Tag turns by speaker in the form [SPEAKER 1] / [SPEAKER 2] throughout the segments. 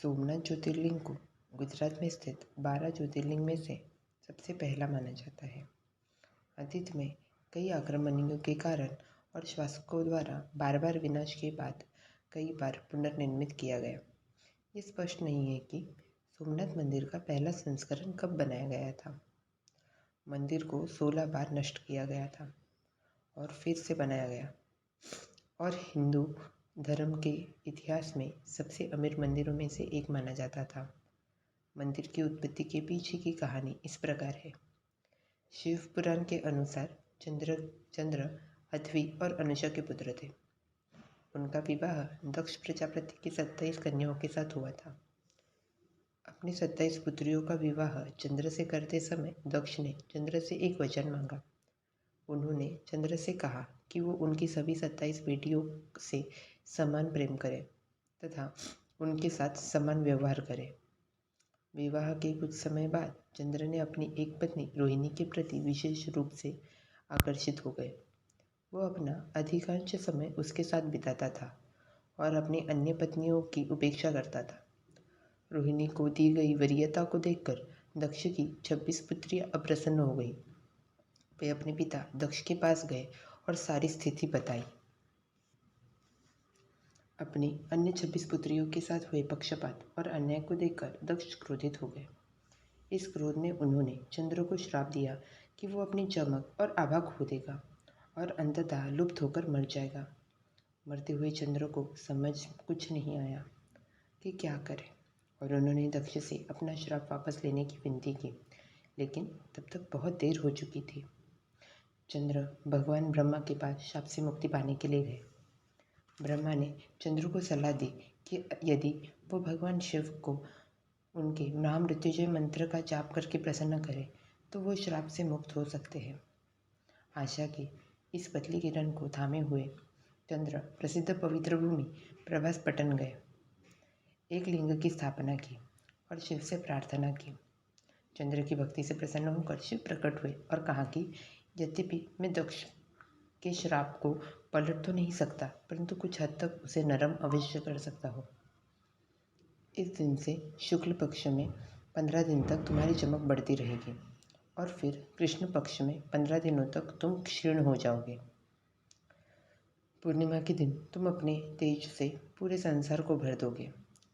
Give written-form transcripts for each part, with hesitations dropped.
[SPEAKER 1] सोमनाथ ज्योतिर्लिंग को गुजरात में स्थित 12 ज्योतिर्लिंग में से सबसे पहला माना जाता है। अतीत में कई आक्रमणों के कारण और शासकों द्वारा बार बार विनाश के बाद कई बार पुनर्निर्मित किया गया। ये स्पष्ट नहीं है कि सोमनाथ मंदिर का पहला संस्करण कब बनाया गया था। मंदिर को 16 बार नष्ट किया गया था और फिर से बनाया गया और हिंदू धर्म के इतिहास में सबसे अमीर मंदिरों में से एक माना जाता था। मंदिर की उत्पत्ति के पीछे की कहानी इस प्रकार है। शिव पुराण के अनुसार चंद्र अथवी और अनुषा के पुत्र थे। उनका विवाह दक्ष प्रजापति की 27 कन्याओं के साथ हुआ था। अपनी 27 पुत्रियों का विवाह चंद्र से करते समय दक्ष ने चंद्र से एक वचन मांगा। उन्होंने चंद्र से कहा कि वो उनकी सभी 27 बेटियों से समान प्रेम करे तथा उनके साथ समान व्यवहार करे। विवाह के कुछ समय बाद चंद्र ने अपनी एक पत्नी रोहिणी के प्रति विशेष रूप से आकर्षित हो गए। वो अपना अधिकांश समय उसके साथ बिताता था और अपनी अन्य पत्नियों की उपेक्षा करता था। रोहिणी को दी गई वरीयता को देखकर दक्ष की 26 पुत्रियां अप्रसन्न हो गई। वे अपने पिता दक्ष के पास गए और सारी स्थिति बताई। अपनी अन्य 26 पुत्रियों के साथ हुए पक्षपात और अन्याय को देखकर दक्ष क्रोधित हो गए। इस क्रोध में उन्होंने चंद्र को श्राप दिया कि वो अपनी चमक और आभा खो देगा और अंततः लुप्त होकर मर जाएगा। मरते हुए चंद्र को समझ कुछ नहीं आया कि क्या करे और उन्होंने दक्ष से अपना श्राप वापस लेने की विनती की, लेकिन तब तक बहुत देर हो चुकी थी। चंद्र भगवान ब्रह्मा के पास शाप से मुक्ति पाने के लिए गए। ब्रह्मा ने चंद्र को सलाह दी कि यदि वो भगवान शिव को उनके महामृत्युंजय मंत्र का जाप करके प्रसन्न करे तो वो श्राप से मुक्त हो सकते हैं। आशा की इस पतली किरण को थामे हुए चंद्र प्रसिद्ध पवित्र भूमि प्रभास पटन गए, एक लिंग की स्थापना की और शिव से प्रार्थना की। चंद्र की भक्ति से प्रसन्न होकर शिव प्रकट हुए और कहा कि यद्यपि मैं दक्ष के श्राप को पलट तो नहीं सकता, परंतु कुछ हद तक उसे नरम अवश्य कर सकता हूँ। इस दिन से शुक्ल पक्ष में 15 दिन तक तुम्हारी चमक बढ़ती रहेगी और फिर कृष्ण पक्ष में 15 दिनों तक तुम क्षीण हो जाओगे। पूर्णिमा के दिन तुम अपने तेज से पूरे संसार को भर दोगे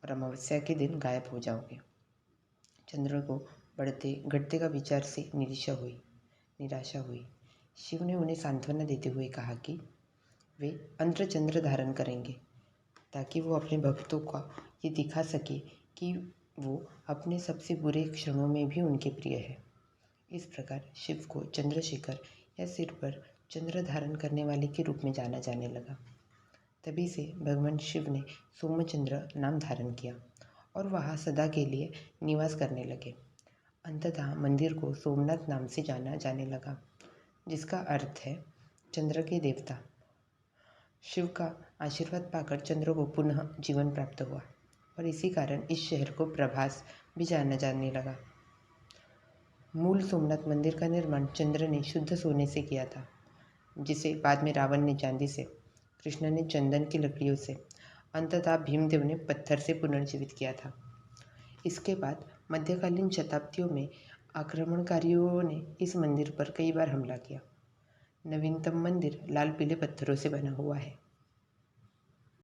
[SPEAKER 1] और अमावस्या के दिन गायब हो जाओगे। चंद्र को बढ़ते घटते का विचार से निराशा हुई। शिव ने उन्हें सांत्वना देते हुए कहा कि वे अंध्रचंद्र धारण करेंगे ताकि वो अपने भक्तों का ये दिखा सके कि वो अपने सबसे बुरे क्षणों में भी उनके प्रिय है। इस प्रकार शिव को चंद्रशेखर या सिर पर चंद्र धारण करने वाले के रूप में जाना जाने लगा। तभी से भगवान शिव ने सोमचंद्र नाम धारण किया और वहाँ सदा के लिए निवास करने लगे। अंततः मंदिर को सोमनाथ नाम से जाना जाने लगा, जिसका अर्थ है चंद्र के देवता। शिव का आशीर्वाद पाकर चंद्र को पुनः जीवन प्राप्त हुआ और इसी कारण इस शहर को प्रभास भी जाना जाने लगा। मूल सोमनाथ मंदिर का निर्माण चंद्र ने शुद्ध सोने से किया था, जिसे बाद में रावण ने चांदी से, कृष्ण ने चंदन की लकड़ियों से, अंततः भीमदेव ने पत्थर से पुनर्जीवित किया था। इसके बाद मध्यकालीन शताब्दियों में आक्रमणकारियों ने इस मंदिर पर कई बार हमला किया। नवीनतम मंदिर लाल पीले पत्थरों से बना हुआ है।